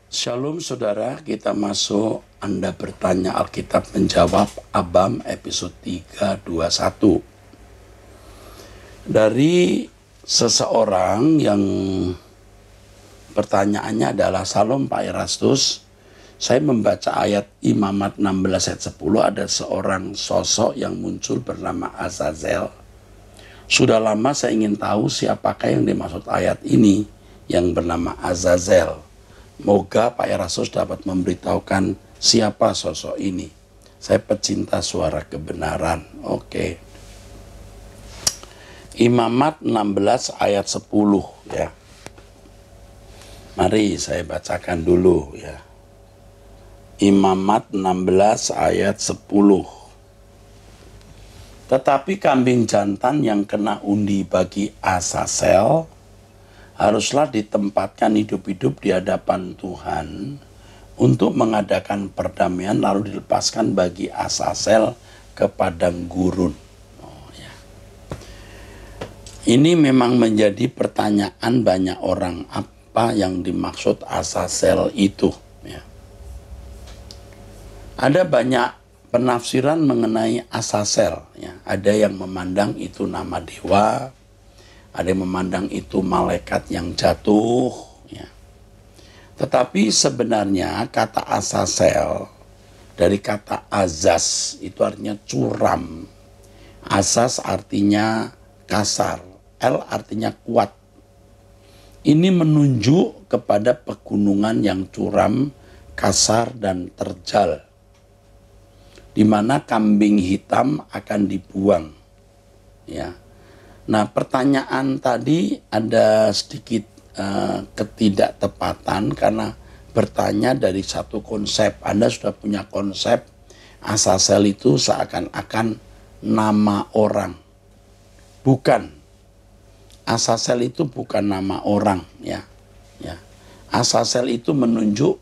Shalom saudara, kita masuk Anda bertanya Alkitab menjawab Abam episode 321. Dari seseorang yang pertanyaannya adalah, Salam Pak Erastus, saya membaca ayat Imamat 16 ayat 10, ada seorang sosok yang muncul bernama Azazel. Sudah lama saya ingin tahu siapakah yang dimaksud ayat ini yang bernama Azazel. Moga Pak Erastus dapat memberitahukan siapa sosok ini. Saya pecinta suara kebenaran. Oke. Imamat 16 ayat 10 ya. Mari saya bacakan dulu ya. Imamat 16 ayat 10. Tetapi kambing jantan yang kena undi bagi Azazel haruslah ditempatkan hidup-hidup di hadapan Tuhan untuk mengadakan perdamaian, lalu dilepaskan bagi Azazel ke padang gurun. Ini memang menjadi pertanyaan banyak orang, apa yang dimaksud Azazel itu. Ya. Ada banyak penafsiran mengenai Azazel. Ya. Ada yang memandang itu nama dewa, ada yang memandang itu malaikat yang jatuh. Ya. Tetapi sebenarnya kata Azazel dari kata azaz itu artinya curam. Azaz artinya kasar, El artinya kuat. Ini menunjuk kepada pegunungan yang curam, kasar, dan terjal, di mana kambing hitam akan dibuang. Ya. Nah, pertanyaan tadi ada sedikit ketidaktepatan karena bertanya dari satu konsep. Anda sudah punya konsep Azazel itu seakan-akan nama orang. Bukan. Azazel itu bukan nama orang, ya. Ya. Azazel itu menunjuk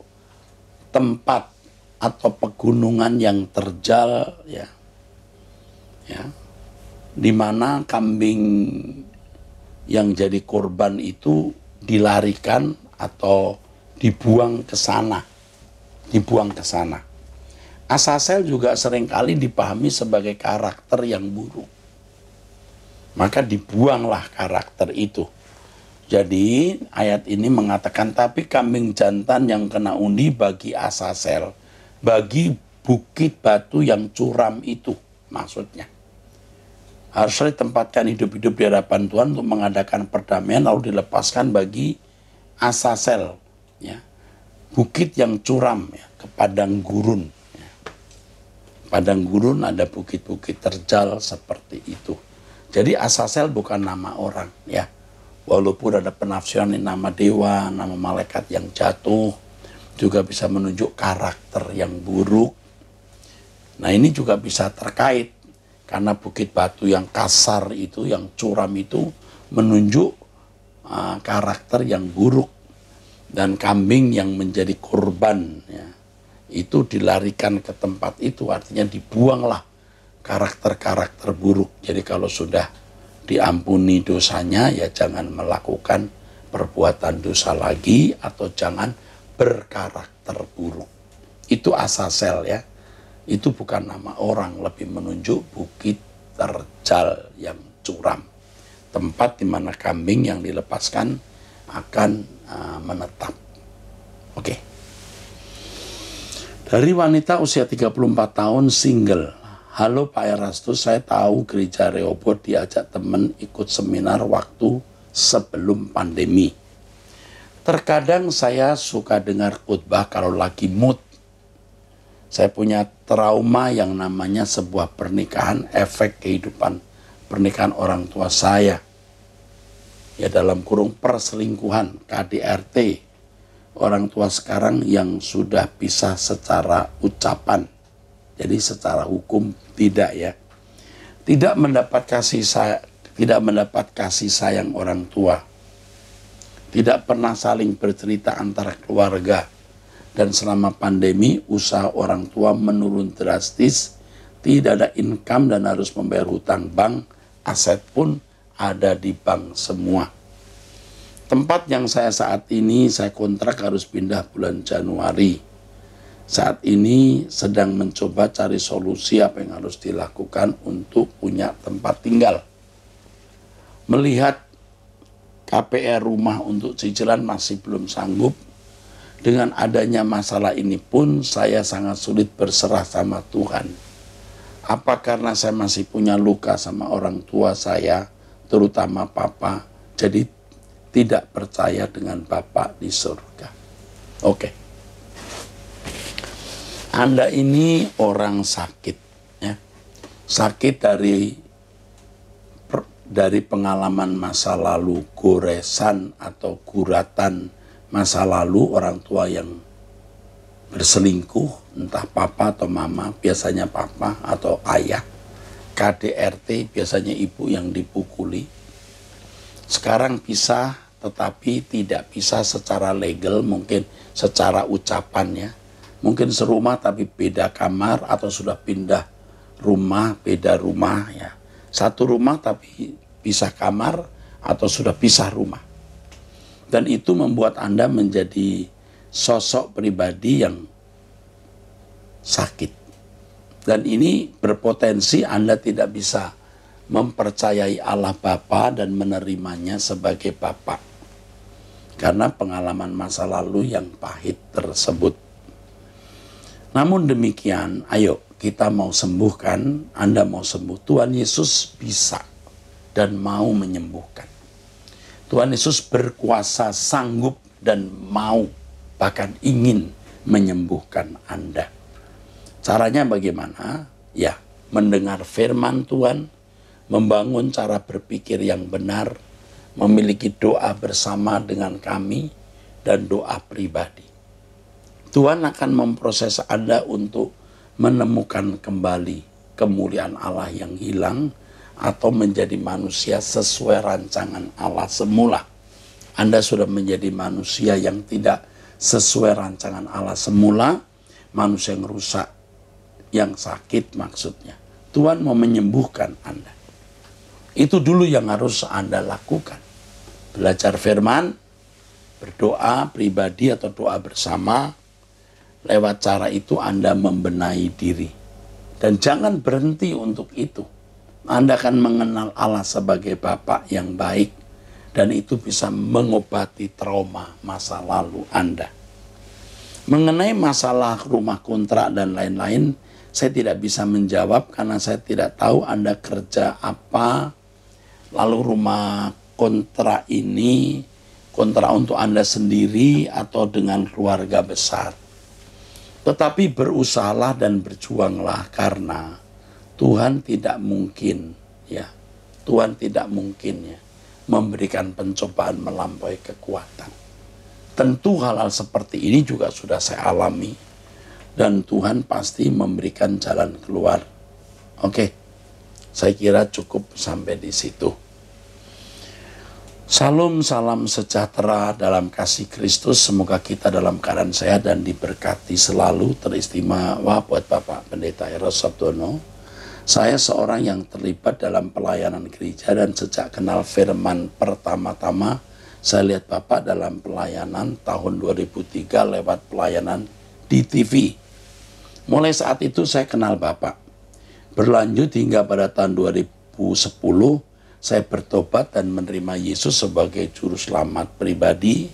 tempat atau pegunungan yang terjal, ya. Ya. Di mana kambing yang jadi korban itu dilarikan atau dibuang ke sana. Dibuang ke sana. Azazel juga seringkali dipahami sebagai karakter yang buruk. Maka dibuanglah karakter itu. Jadi ayat ini mengatakan, tapi kambing jantan yang kena undi bagi Azazel, bagi bukit batu yang curam itu maksudnya. Harusnya ditempatkan hidup-hidup di hadapan Tuhan untuk mengadakan perdamaian, lalu dilepaskan bagi Azazel, ya. Bukit yang curam, ya, ke padang gurun. Ya. Padang gurun ada bukit-bukit terjal seperti itu. Jadi Azazel bukan nama orang, ya. Walaupun ada penafsiran nama dewa, nama malaikat yang jatuh, juga bisa menunjuk karakter yang buruk. Nah, ini juga bisa terkait. Karena bukit batu yang kasar itu, yang curam itu menunjuk karakter yang buruk. Dan kambing yang menjadi korban, ya, itu dilarikan ke tempat itu, artinya dibuanglah karakter-karakter buruk. Jadi kalau sudah diampuni dosanya, ya jangan melakukan perbuatan dosa lagi atau jangan berkarakter buruk. Itu Azazel, ya. Itu bukan nama orang, lebih menunjuk bukit terjal yang curam. Tempat di mana kambing yang dilepaskan akan menetap. Oke. Dari wanita usia 34 tahun single. Halo Pak Erastus, saya tahu gereja Rehoboth diajak teman ikut seminar waktu sebelum pandemi. Terkadang saya suka dengar khotbah kalau lagi mood. Saya punya trauma yang namanya sebuah pernikahan, efek kehidupan pernikahan orang tua saya. Ya, dalam kurung perselingkuhan, KDRT. Orang tua sekarang yang sudah pisah secara ucapan. Jadi secara hukum tidak, ya. Tidak mendapat kasih sayang orang tua. Tidak pernah saling bercerita antara keluarga. Dan selama pandemi, usaha orang tua menurun drastis, tidak ada income dan harus membayar hutang bank, aset pun ada di bank semua. Tempat yang saya saat ini saya kontrak harus pindah bulan Januari. Saat ini sedang mencoba cari solusi apa yang harus dilakukan untuk punya tempat tinggal. Melihat KPR rumah untuk cicilan masih belum sanggup. Dengan adanya masalah ini pun saya sangat sulit berserah sama Tuhan. Apa karena saya masih punya luka sama orang tua saya, terutama papa, jadi tidak percaya dengan Bapa di surga. Oke. Anda ini orang sakit, ya. Sakit dari pengalaman masa lalu, goresan atau guratan masa lalu orang tua yang berselingkuh, entah papa atau mama, biasanya papa atau ayah. KDRT, biasanya ibu yang dipukuli. Sekarang pisah, tetapi tidak pisah secara legal, mungkin secara ucapan ya. Mungkin serumah tapi beda kamar, atau sudah pindah rumah, beda rumah ya. Satu rumah tapi pisah kamar, atau sudah pisah rumah. Dan itu membuat Anda menjadi sosok pribadi yang sakit. Dan ini berpotensi Anda tidak bisa mempercayai Allah Bapa dan menerimanya sebagai Bapa. Karena pengalaman masa lalu yang pahit tersebut. Namun demikian, ayo kita mau sembuhkan, Anda mau sembuh. Tuhan Yesus bisa dan mau menyembuhkan. Tuhan Yesus berkuasa, sanggup dan mau, bahkan ingin menyembuhkan Anda. Caranya bagaimana? Ya, mendengar firman Tuhan, membangun cara berpikir yang benar, memiliki doa bersama dengan kami, dan doa pribadi. Tuhan akan memproses Anda untuk menemukan kembali kemuliaan Allah yang hilang atau menjadi manusia sesuai rancangan Allah semula. Anda sudah menjadi manusia yang tidak sesuai rancangan Allah semula, manusia yang rusak, yang sakit maksudnya. Tuhan mau menyembuhkan Anda. Itu dulu yang harus Anda lakukan. Belajar firman, berdoa pribadi atau doa bersama. Lewat cara itu Anda membenahi diri. Dan jangan berhenti untuk itu. Anda akan mengenal Allah sebagai Bapa yang baik. Dan itu bisa mengobati trauma masa lalu Anda. Mengenai masalah rumah kontrak dan lain-lain, saya tidak bisa menjawab karena saya tidak tahu Anda kerja apa. Lalu rumah kontrak ini, kontrak untuk Anda sendiri atau dengan keluarga besar. Tetapi berusahalah dan berjuanglah karena Tuhan tidak mungkin ya. Tuhan tidak mungkin ya memberikan pencobaan melampaui kekuatan. Tentu hal-hal seperti ini juga sudah saya alami dan Tuhan pasti memberikan jalan keluar. Oke. Saya kira cukup sampai di situ. Salam, salam sejahtera dalam kasih Kristus. Semoga kita dalam keadaan sehat dan diberkati selalu. Teristimewa buat Bapak Pendeta Eros Sabdono. Saya seorang yang terlibat dalam pelayanan gereja dan sejak kenal firman pertama-tama, saya lihat Bapak dalam pelayanan tahun 2003 lewat pelayanan di TV. Mulai saat itu saya kenal Bapak. Berlanjut hingga pada tahun 2010, saya bertobat dan menerima Yesus sebagai juru selamat pribadi.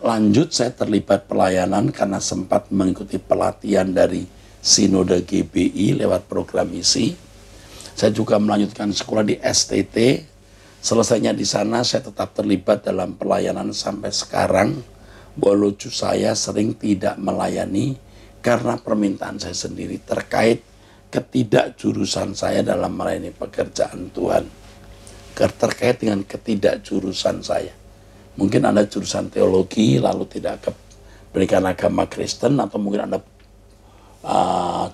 Lanjut saya terlibat pelayanan karena sempat mengikuti pelatihan dari Sinode GBI lewat program misi. Saya juga melanjutkan sekolah di STT. Selesainya di sana saya tetap terlibat dalam pelayanan sampai sekarang. Walau saya sering tidak melayani karena permintaan saya sendiri terkait ketidakjurusan saya dalam melayani pekerjaan Tuhan. Terkait dengan ketidakjurusan saya. Mungkin Anda jurusan teologi lalu tidak ke pendidikan agama Kristen, atau mungkin Anda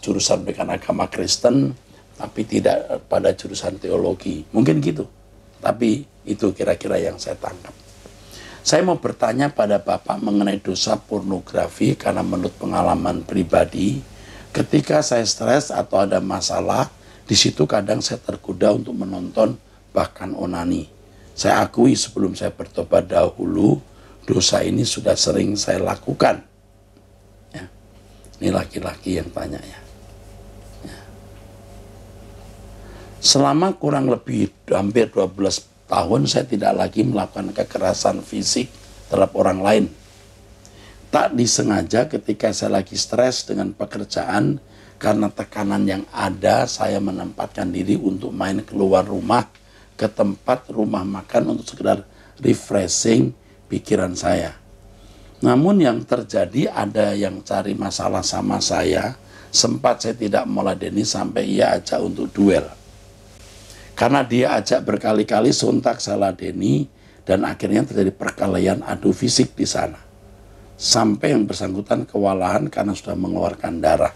jurusan pendidikan agama Kristen tapi tidak pada jurusan teologi. Mungkin gitu. Tapi itu kira-kira yang saya tangkap. Saya mau bertanya pada Bapak mengenai dosa pornografi karena menurut pengalaman pribadi, ketika saya stres atau ada masalah, di situ kadang saya tergoda untuk menonton bahkan onani. Saya akui sebelum saya bertobat dahulu, dosa ini sudah sering saya lakukan. Ya. Ini laki-laki yang tanya ya. Selama kurang lebih hampir 12 tahun saya tidak lagi melakukan kekerasan fisik terhadap orang lain. Tak disengaja ketika saya lagi stres dengan pekerjaan, karena tekanan yang ada, saya menempatkan diri untuk main keluar rumah ke tempat rumah makan untuk sekedar refreshing pikiran saya. Namun yang terjadi, ada yang cari masalah sama saya. Sempat saya tidak meladeni sampai ia ajak untuk duel. Karena dia ajak berkali-kali, sontak saya ladeni, dan akhirnya terjadi perkelahian adu fisik di sana. Sampai yang bersangkutan kewalahan karena sudah mengeluarkan darah.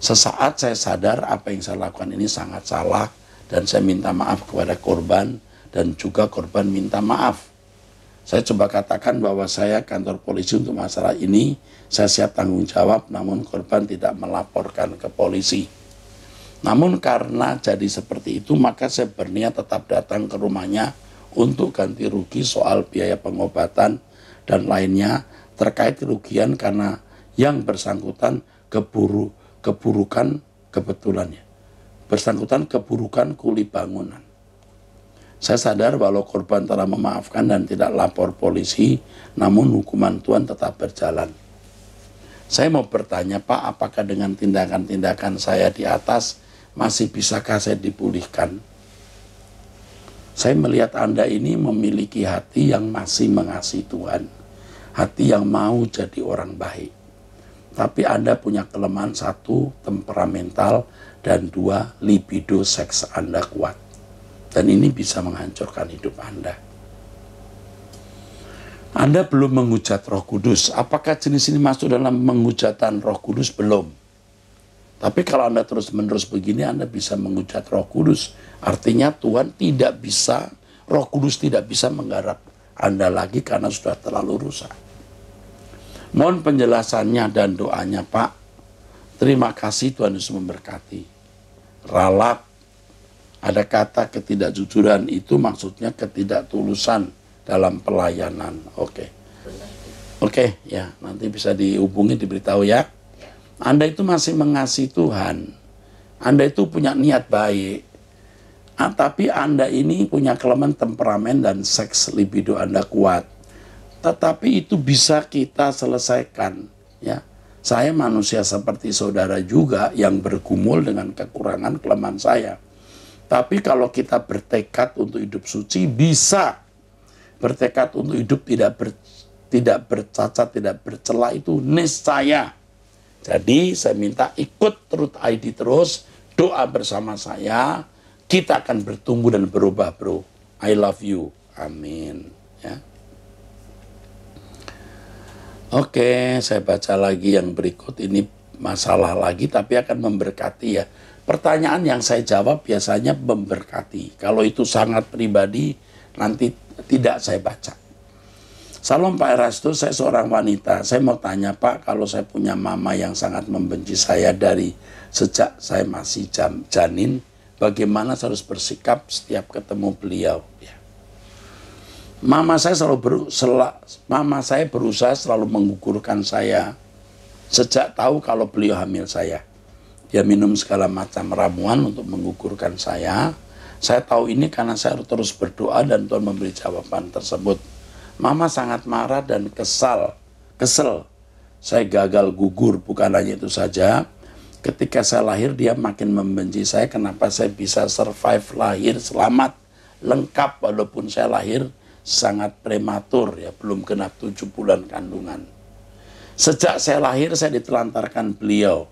Sesaat saya sadar apa yang saya lakukan ini sangat salah, dan saya minta maaf kepada korban, dan juga korban minta maaf. Saya coba katakan bahwa saya kantor polisi untuk masalah ini, saya siap tanggung jawab, namun korban tidak melaporkan ke polisi. Namun karena jadi seperti itu, maka saya berniat tetap datang ke rumahnya untuk ganti rugi soal biaya pengobatan dan lainnya terkait kerugian karena yang bersangkutan keburukan kebetulannya. Bersangkutan keburukan kuli bangunan. Saya sadar walau korban telah memaafkan dan tidak lapor polisi, namun hukuman Tuhan tetap berjalan. Saya mau bertanya, Pak, apakah dengan tindakan-tindakan saya di atas masih bisakah saya dipulihkan? Saya melihat Anda ini memiliki hati yang masih mengasihi Tuhan, hati yang mau jadi orang baik. Tapi Anda punya kelemahan, 1, temperamental, dan 2, libido seks Anda kuat. Dan ini bisa menghancurkan hidup Anda. Anda belum menghujat Roh Kudus. Apakah jenis ini masuk dalam menghujatan Roh Kudus? Belum. Tapi kalau Anda terus-menerus begini, Anda bisa menghujat Roh Kudus. Artinya Tuhan tidak bisa, Roh Kudus tidak bisa menggarap Anda lagi karena sudah terlalu rusak. Mohon penjelasannya dan doanya, Pak. Terima kasih, Tuhan Yesus memberkati. Ralat, ada kata ketidakjujuran, itu maksudnya ketidaktulusan dalam pelayanan. Oke, ya, nanti bisa dihubungi, diberitahu ya. Anda itu masih mengasihi Tuhan. Anda itu punya niat baik. Tapi Anda ini punya kelemahan temperamen dan seks libido Anda kuat. Tetapi itu bisa kita selesaikan. Ya, saya manusia seperti saudara juga yang bergumul dengan kekurangan kelemahan saya. Tapi kalau kita bertekad untuk hidup suci, bisa. Bertekad untuk hidup tidak bercacat, tidak bercela, itu niscaya. Jadi saya minta ikut Truth ID terus, doa bersama saya, kita akan bertumbuh dan berubah, bro. I love you. Amin. Ya. Oke, saya baca lagi yang berikut, ini masalah lagi tapi akan memberkati ya. Pertanyaan yang saya jawab biasanya memberkati. Kalau itu sangat pribadi, nanti tidak saya baca. Salam Pak Erastus, saya seorang wanita. Saya mau tanya Pak, kalau saya punya mama yang sangat membenci saya dari sejak saya masih janin, bagaimana saya harus bersikap setiap ketemu beliau? Ya. Mama saya berusaha selalu menggugurkan saya sejak tahu kalau beliau hamil saya. Dia minum segala macam ramuan untuk menggugurkan saya. Saya tahu ini karena saya terus berdoa dan Tuhan memberi jawaban tersebut. Mama sangat marah dan kesel. Saya gagal gugur, bukan hanya itu saja. Ketika saya lahir, dia makin membenci saya. Kenapa saya bisa survive lahir selamat, lengkap, walaupun saya lahir sangat prematur, ya, belum genap 7 bulan kandungan. Sejak saya lahir, saya ditelantarkan beliau.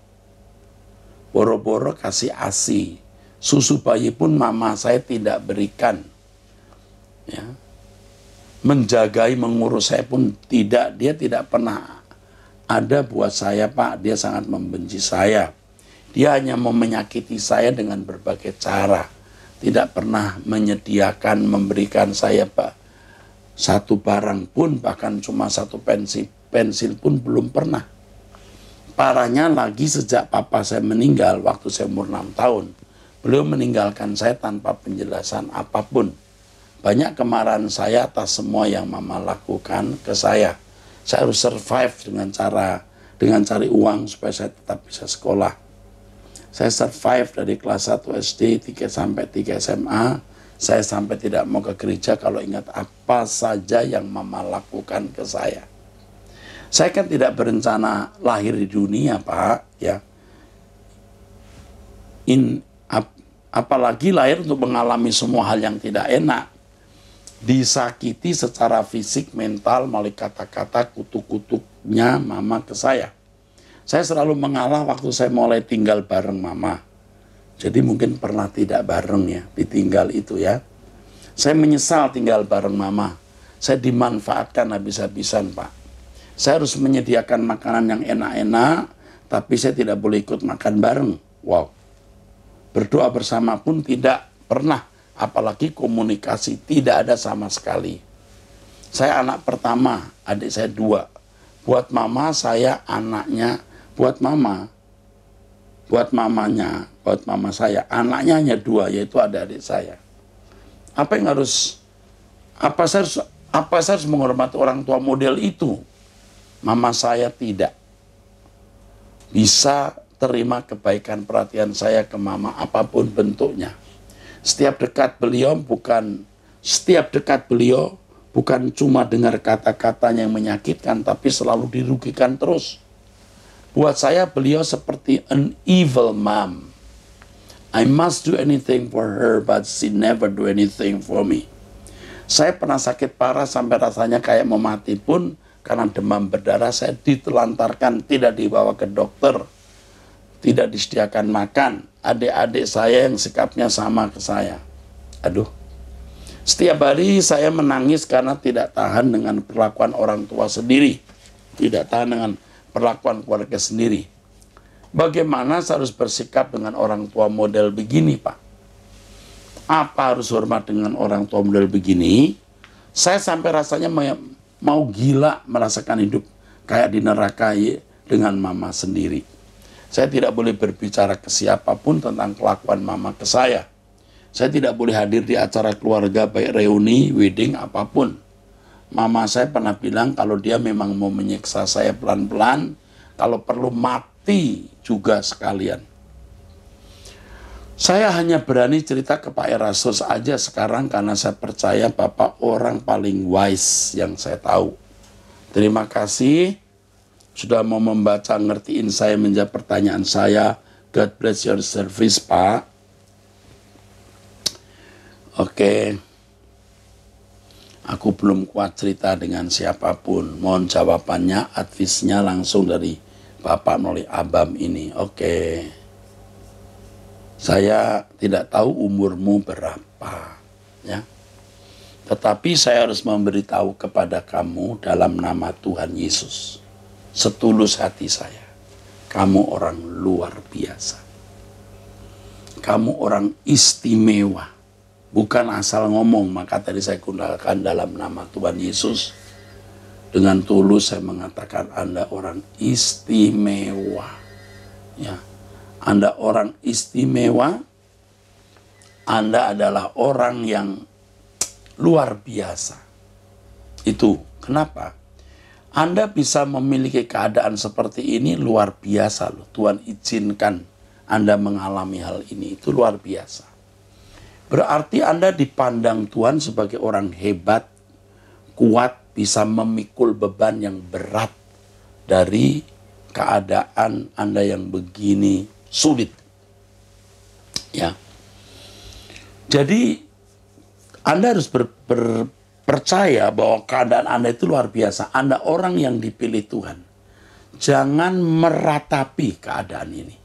Boro-boro kasih ASI. Susu bayi pun mama saya tidak berikan. Ya. Menjagai, mengurus saya pun tidak. Dia tidak pernah ada buat saya, Pak. Dia sangat membenci saya. Dia hanya mau menyakiti saya dengan berbagai cara. Tidak pernah menyediakan, memberikan saya, Pak, satu barang pun, bahkan cuma satu pensil pun belum pernah. Parahnya lagi sejak papa saya meninggal waktu saya umur 6 tahun. Beliau meninggalkan saya tanpa penjelasan apapun. Banyak kemarahan saya atas semua yang mama lakukan ke saya. Saya harus survive dengan cari uang supaya saya tetap bisa sekolah. Saya survive dari kelas 1 SD, 3 sampai 3 SMA. Saya sampai tidak mau ke gereja kalau ingat apa saja yang mama lakukan ke saya. Saya kan tidak berencana lahir di dunia, Pak, ya. Apalagi lahir untuk mengalami semua hal yang tidak enak. Disakiti secara fisik, mental, melalui kata-kata kutuk-kutuknya mama ke saya. Saya selalu mengalah waktu saya mulai tinggal bareng mama. Jadi mungkin pernah tidak bareng ya, ditinggal itu ya. Saya menyesal tinggal bareng mama. Saya dimanfaatkan habis-habisan, Pak. Saya harus menyediakan makanan yang enak-enak, tapi saya tidak boleh ikut makan bareng. Wow. Berdoa bersama pun tidak pernah, apalagi komunikasi tidak ada sama sekali. Saya anak pertama, adik saya 2. Buat mama saya anaknya, buat mama saya anaknya hanya 2, yaitu adik saya. Apa saya harus menghormati orang tua model itu? Mama saya tidak bisa terima kebaikan perhatian saya ke mama apapun bentuknya. Setiap dekat beliau bukan cuma dengar kata-katanya yang menyakitkan, tapi selalu dirugikan terus. Buat saya beliau seperti an evil mom. I must do anything for her, but she never do anything for me. Saya pernah sakit parah sampai rasanya kayak mau mati pun, karena demam berdarah saya ditelantarkan, tidak dibawa ke dokter, tidak disediakan makan. Adik-adik saya yang sikapnya sama ke saya. Aduh. Setiap hari saya menangis karena tidak tahan dengan perlakuan orang tua sendiri. Tidak tahan dengan perlakuan keluarga sendiri. Bagaimana saya harus bersikap dengan orang tua model begini, Pak? Apa harus hormat dengan orang tua model begini? Saya sampai rasanya mau gila merasakan hidup kayak di neraka dengan mama sendiri. Saya tidak boleh berbicara ke siapapun tentang kelakuan mama ke saya. Saya tidak boleh hadir di acara keluarga, baik reuni, wedding, apapun. Mama saya pernah bilang kalau dia memang mau menyiksa saya pelan-pelan, kalau perlu mati juga sekalian. Saya hanya berani cerita ke Pak Erastus aja sekarang karena saya percaya Bapak orang paling wise yang saya tahu. Terima kasih sudah mau membaca, ngertiin saya, menjawab pertanyaan saya. God bless your service, Pak. Oke. Aku belum kuat cerita dengan siapapun. Mohon jawabannya, advice-nya langsung dari Bapak melalui Abam ini. Oke. Saya tidak tahu umurmu berapa, ya. Tetapi saya harus memberitahu kepada kamu dalam nama Tuhan Yesus, setulus hati saya, kamu orang luar biasa. Kamu orang istimewa, bukan asal ngomong. Maka tadi saya gunakan dalam nama Tuhan Yesus. Dengan tulus saya mengatakan Anda orang istimewa, ya. Anda orang istimewa, Anda adalah orang yang luar biasa. Itu kenapa? Anda bisa memiliki keadaan seperti ini luar biasa loh. Tuhan izinkan Anda mengalami hal ini, itu luar biasa. Berarti Anda dipandang Tuhan sebagai orang hebat, kuat, bisa memikul beban yang berat dari keadaan Anda yang begini sulit, ya. Jadi Anda harus percaya bahwa keadaan Anda itu luar biasa. Anda orang yang dipilih Tuhan. Jangan meratapi keadaan ini.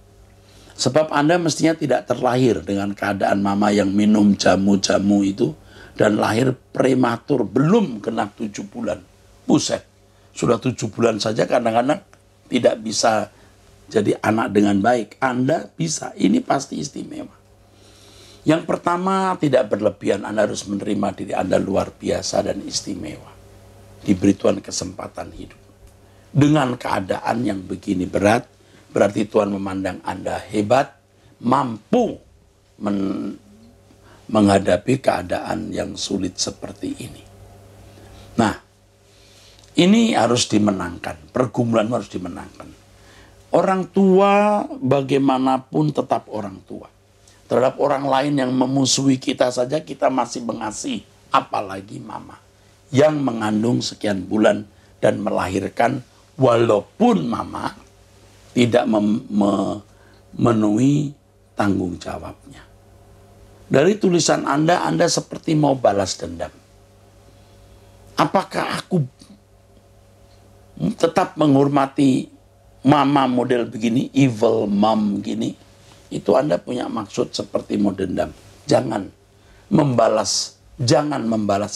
Sebab Anda mestinya tidak terlahir dengan keadaan mama yang minum jamu-jamu itu dan lahir prematur, belum genap 7 bulan. Buset, sudah 7 bulan saja kadang-kadang tidak bisa jadi anak dengan baik. Anda bisa, ini pasti istimewa. Yang pertama, tidak berlebihan. Anda harus menerima diri Anda luar biasa dan istimewa. Diberi Tuhan kesempatan hidup. Dengan keadaan yang begini berat, berarti Tuhan memandang Anda hebat, mampu menghadapi keadaan yang sulit seperti ini. Nah, ini harus dimenangkan, pergumulan harus dimenangkan. Orang tua bagaimanapun tetap orang tua. Terhadap orang lain yang memusuhi kita saja kita masih mengasihi, apalagi mama yang mengandung sekian bulan dan melahirkan walaupun mama tidak memenuhi tanggung jawabnya. Dari tulisan Anda seperti mau balas dendam. Apakah aku tetap menghormati mama model begini, evil mom gini? Itu Anda punya maksud seperti mau dendam. Jangan membalas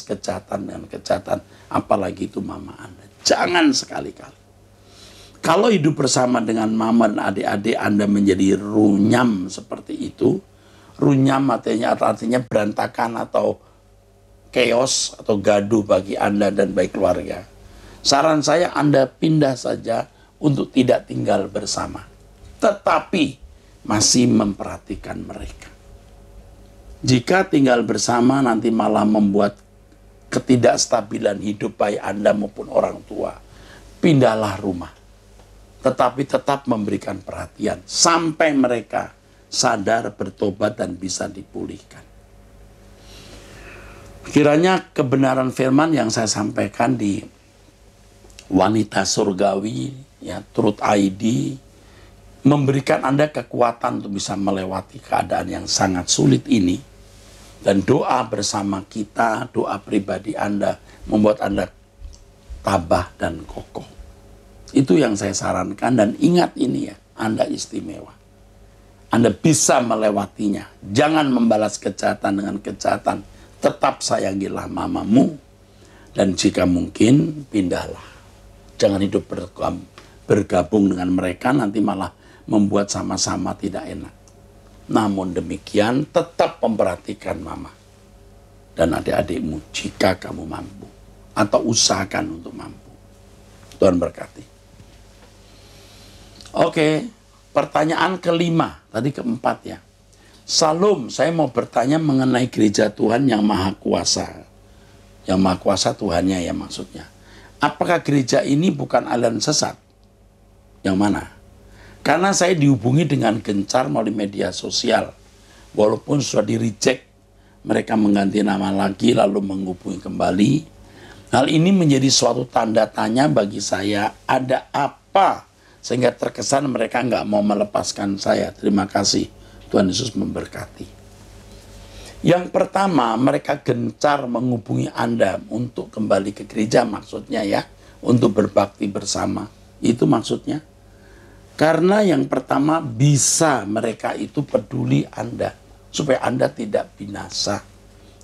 kejahatan dengan kejahatan, apalagi itu mama Anda. Jangan sekali-kali. Kalau hidup bersama dengan mama dan adik-adik Anda menjadi runyam seperti itu, runyam artinya berantakan atau chaos atau gaduh bagi Anda dan bagi keluarga. Saran saya Anda pindah saja untuk tidak tinggal bersama. Tetapi masih memperhatikan mereka. Jika tinggal bersama nanti malah membuat ketidakstabilan hidup baik Anda maupun orang tua, pindahlah rumah. Tetapi tetap memberikan perhatian sampai mereka sadar, bertobat, dan bisa dipulihkan. Kiranya kebenaran firman yang saya sampaikan di Wanita Surgawi, ya, Truth ID, memberikan Anda kekuatan untuk bisa melewati keadaan yang sangat sulit ini. Dan doa bersama kita, doa pribadi Anda, membuat Anda tabah dan kokoh. Itu yang saya sarankan, dan ingat ini ya, Anda istimewa. Anda bisa melewatinya. Jangan membalas kejahatan dengan kejahatan. Tetap sayangilah mamamu. Dan jika mungkin, pindahlah. Jangan hidup bergabung dengan mereka, nanti malah membuat sama-sama tidak enak. Namun demikian, tetap memperhatikan mama dan adik-adikmu jika kamu mampu. Atau usahakan untuk mampu. Tuhan berkati. Oke, pertanyaan kelima, tadi keempat ya. Salam, saya mau bertanya mengenai gereja Tuhan yang Maha Kuasa. Yang Maha Kuasa Tuhannya ya maksudnya. Apakah gereja ini bukan aliran sesat? Yang mana? Karena saya dihubungi dengan gencar melalui media sosial. Walaupun sudah di-reject, mereka mengganti nama lagi lalu menghubungi kembali. Hal ini menjadi suatu tanda tanya bagi saya, ada apa? Sehingga terkesan mereka nggak mau melepaskan saya. Terima kasih, Tuhan Yesus memberkati. Yang pertama, mereka gencar menghubungi Anda untuk kembali ke gereja, maksudnya ya, untuk berbakti bersama. Itu maksudnya. Karena yang pertama, bisa mereka itu peduli Anda, supaya Anda tidak binasa,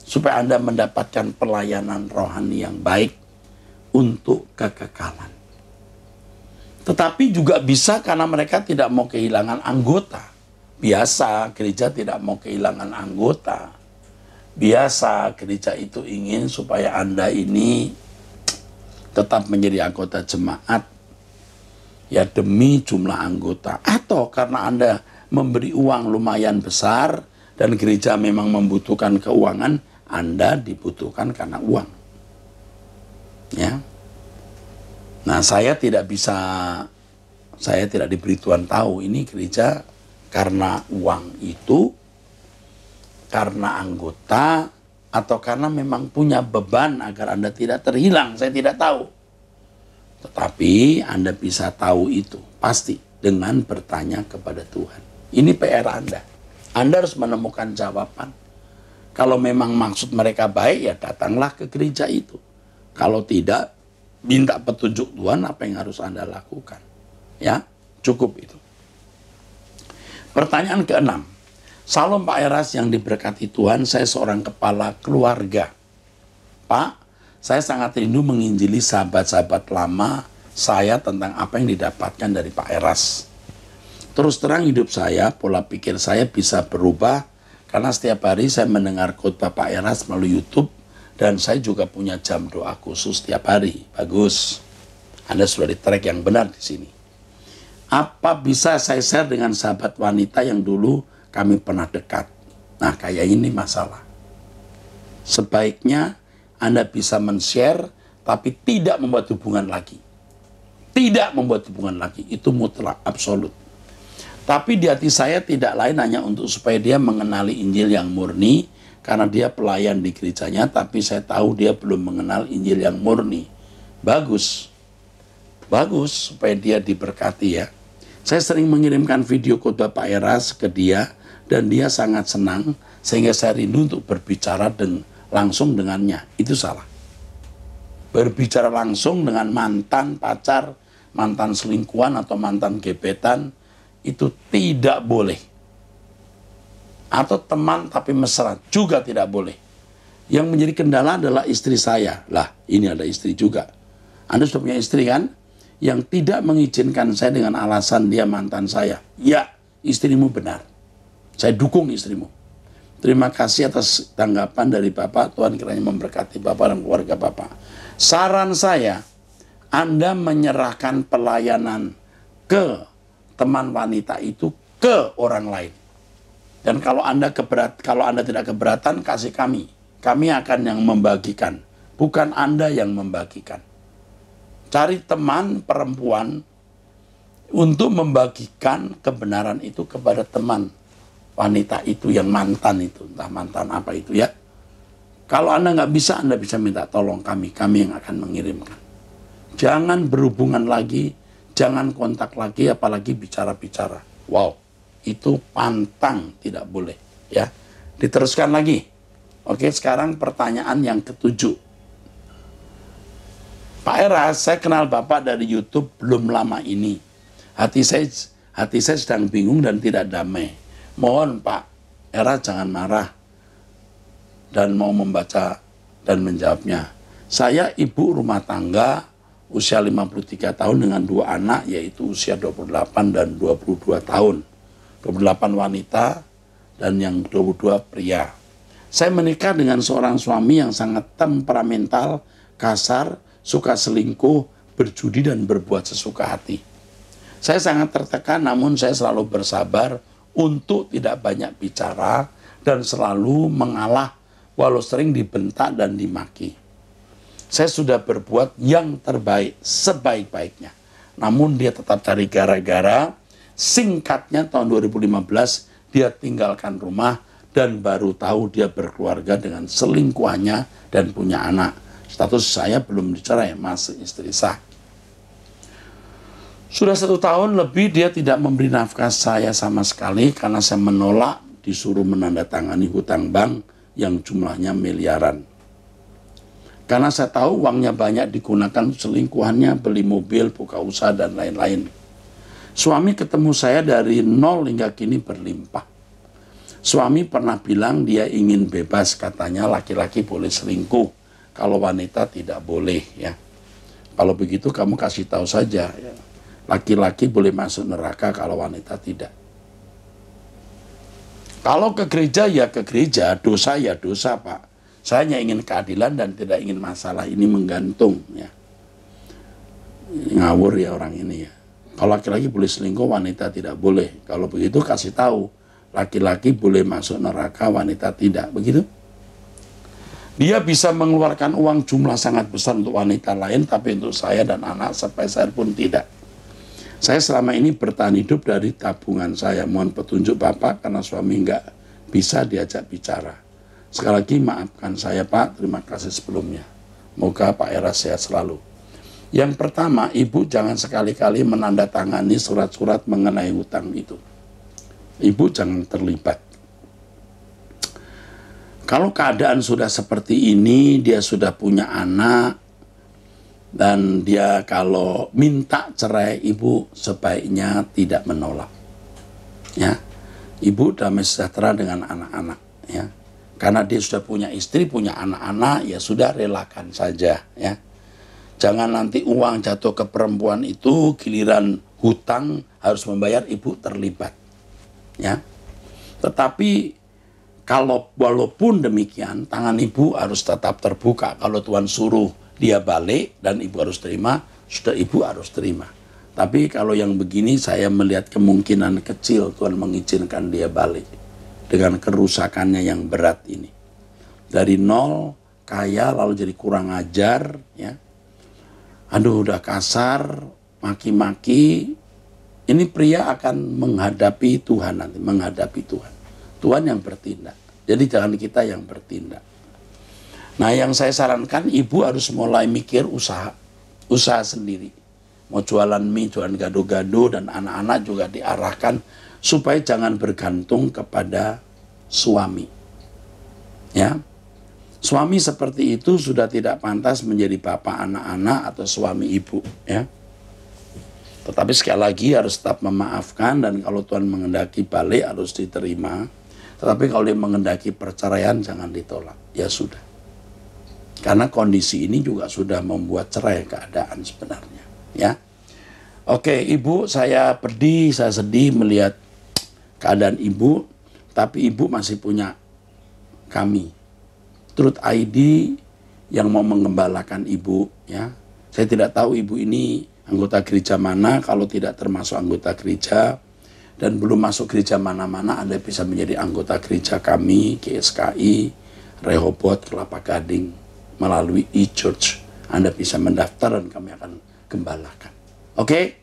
supaya Anda mendapatkan pelayanan rohani yang baik untuk kekekalan. Tetapi juga bisa karena mereka tidak mau kehilangan anggota. Biasa gereja tidak mau kehilangan anggota. Biasa gereja itu ingin supaya Anda ini tetap menjadi anggota jemaat. Ya demi jumlah anggota. Atau karena Anda memberi uang lumayan besar dan gereja memang membutuhkan keuangan, Anda dibutuhkan karena uang. Ya. Nah, saya tidak diberi Tuhan tahu ini gereja karena uang itu, karena anggota, atau karena memang punya beban agar Anda tidak terhilang. Saya tidak tahu. Tetapi Anda bisa tahu itu pasti dengan bertanya kepada Tuhan. Ini PR Anda. Anda harus menemukan jawaban. Kalau memang maksud mereka baik, ya datanglah ke gereja itu. Kalau tidak, minta petunjuk Tuhan apa yang harus Anda lakukan. Ya, cukup itu. Pertanyaan ke-6. Salam Pak Eras yang diberkati Tuhan, saya seorang kepala keluarga. Pak, saya sangat rindu menginjili sahabat-sahabat lama saya tentang apa yang didapatkan dari Pak Eras. Terus terang hidup saya, pola pikir saya bisa berubah karena setiap hari saya mendengar khotbah Pak Eras melalui YouTube dan saya juga punya jam doa khusus setiap hari. Bagus. Anda sudah di track yang benar di sini. Apa bisa saya share dengan sahabat wanita yang dulu kami pernah dekat? Nah, kayak ini masalah. Sebaiknya Anda bisa men-share, tapi tidak membuat hubungan lagi. Tidak membuat hubungan lagi, itu mutlak, absolut. Tapi di hati saya tidak lain hanya untuk supaya dia mengenali Injil yang murni, karena dia pelayan di gerejanya, tapi saya tahu dia belum mengenal Injil yang murni. Bagus. Bagus, supaya dia diberkati ya. Saya sering mengirimkan video khotbah Pak Eras ke dia, dan dia sangat senang, sehingga saya rindu untuk berbicara langsung dengannya. Itu salah. Berbicara langsung dengan mantan pacar, mantan selingkuhan atau mantan gebetan, itu tidak boleh. Atau teman tapi mesra, juga tidak boleh. Yang menjadi kendala adalah istri saya. Lah, ini ada istri juga. Anda sudah punya istri kan? Yang tidak mengizinkan saya dengan alasan dia mantan saya. Ya, istrimu benar. Saya dukung istrimu. Terima kasih atas tanggapan dari Bapak. Tuhan kiranya memberkati Bapak dan keluarga Bapak. Saran saya, Anda menyerahkan pelayanan ke teman wanita itu ke orang lain. Dan kalau Anda tidak keberatan, kasih kami. Kami akan yang membagikan, bukan Anda yang membagikan. Cari teman perempuan untuk membagikan kebenaran itu kepada teman wanita itu yang mantan itu, entah mantan apa itu ya. Kalau Anda nggak bisa, Anda bisa minta tolong kami yang akan mengirimkan. Jangan berhubungan lagi, jangan kontak lagi, apalagi bicara-bicara. Wow, itu pantang, tidak boleh ya. Diteruskan lagi. Oke, sekarang pertanyaan yang ke-7. Pak Eras, saya kenal Bapak dari YouTube belum lama ini. Hati saya sedang bingung dan tidak damai. Mohon Pak Eras jangan marah dan mau membaca dan menjawabnya. Saya ibu rumah tangga usia 53 tahun dengan 2 anak, yaitu usia 28 dan 22 tahun. 28 wanita dan yang 22 pria. Saya menikah dengan seorang suami yang sangat temperamental, kasar, suka selingkuh, berjudi, dan berbuat sesuka hati. Saya sangat tertekan, namun saya selalu bersabar untuk tidak banyak bicara dan selalu mengalah walau sering dibentak dan dimaki. Saya sudah berbuat yang terbaik, sebaik-baiknya. Namun dia tetap cari gara-gara. Singkatnya tahun 2015 dia tinggalkan rumah dan baru tahu dia berkeluarga dengan selingkuhannya dan punya anak. Status saya belum dicerai, masih istri sah. Sudah 1 tahun lebih dia tidak memberi nafkah saya sama sekali karena saya menolak disuruh menandatangani hutang bank yang jumlahnya miliaran. Karena saya tahu uangnya banyak digunakan selingkuhannya, beli mobil, buka usaha, dan lain-lain. Suami ketemu saya dari nol hingga kini berlimpah. Suami pernah bilang dia ingin bebas, katanya laki-laki boleh selingkuh, kalau wanita tidak boleh ya. Kalau begitu kamu kasih tahu saja ya. Laki-laki boleh masuk neraka kalau wanita tidak. Kalau ke gereja ya ke gereja, dosa ya dosa Pak. Saya hanya ingin keadilan dan tidak ingin masalah ini menggantung ya. Ngawur ya orang ini ya. Kalau laki-laki boleh selingkuh, wanita tidak boleh. Kalau begitu kasih tahu, laki-laki boleh masuk neraka, wanita tidak. Begitu? Dia bisa mengeluarkan uang jumlah sangat besar untuk wanita lain, tapi untuk saya dan anak sepeser pun tidak. Saya selama ini bertahan hidup dari tabungan saya. Mohon petunjuk Bapak karena suami nggak bisa diajak bicara. Sekali lagi maafkan saya Pak, terima kasih sebelumnya. Moga Pak Eras sehat selalu. Yang pertama, Ibu jangan sekali-kali menandatangani surat-surat mengenai hutang itu. Ibu jangan terlibat. Kalau keadaan sudah seperti ini, dia sudah punya anak, dan dia kalau minta cerai, Ibu sebaiknya tidak menolak. Ya, Ibu damai sejahtera dengan anak-anak. Ya, karena dia sudah punya istri, punya anak-anak, ya sudah relakan saja. Ya, jangan nanti uang jatuh ke perempuan itu, giliran hutang harus membayar, Ibu terlibat. Ya, tetapi kalau walaupun demikian, tangan Ibu harus tetap terbuka. Kalau Tuhan suruh dia balik dan Ibu harus terima, sudah Ibu harus terima. Tapi kalau yang begini saya melihat kemungkinan kecil Tuhan mengizinkan dia balik dengan kerusakannya yang berat ini. Dari nol, kaya, lalu jadi kurang ajar, ya. Aduh, udah kasar, maki-maki. Ini pria akan menghadapi Tuhan nanti, menghadapi Tuhan. Tuhan yang bertindak. Jadi jangan kita yang bertindak. Nah, yang saya sarankan, ibu harus mulai mikir usaha sendiri. Mau jualan mie, jualan gado-gado, dan anak-anak juga diarahkan supaya jangan bergantung kepada suami. Ya, suami seperti itu sudah tidak pantas menjadi bapak anak-anak atau suami ibu. Ya, tetapi sekali lagi harus tetap memaafkan, dan kalau Tuhan menghendaki balik harus diterima. Tetapi kalau dia menghendaki perceraian jangan ditolak. Ya sudah. Karena kondisi ini juga sudah membuat cerai keadaan sebenarnya. Ya, oke, ibu, saya pedih, saya sedih melihat keadaan ibu, tapi ibu masih punya kami, Truth ID, yang mau mengembalakan ibu. Ya, saya tidak tahu ibu ini anggota gereja mana. Kalau tidak termasuk anggota gereja dan belum masuk gereja mana-mana, Anda bisa menjadi anggota gereja kami, GSKI, Rehoboth, Kelapa Gading. Melalui e-church Anda bisa mendaftar dan kami akan gembalakan. Oke?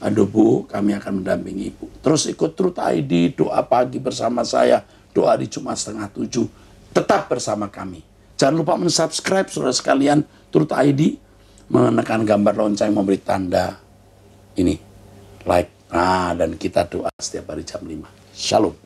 Aduh Bu, kami akan mendampingi ibu. Terus ikut Truth ID, doa pagi bersama saya, doa di Jumat 6:30. Tetap bersama kami. Jangan lupa mensubscribe saudara sekalian Truth ID, menekan gambar lonceng, memberi tanda ini like. Nah, dan kita doa setiap hari jam 5. Shalom.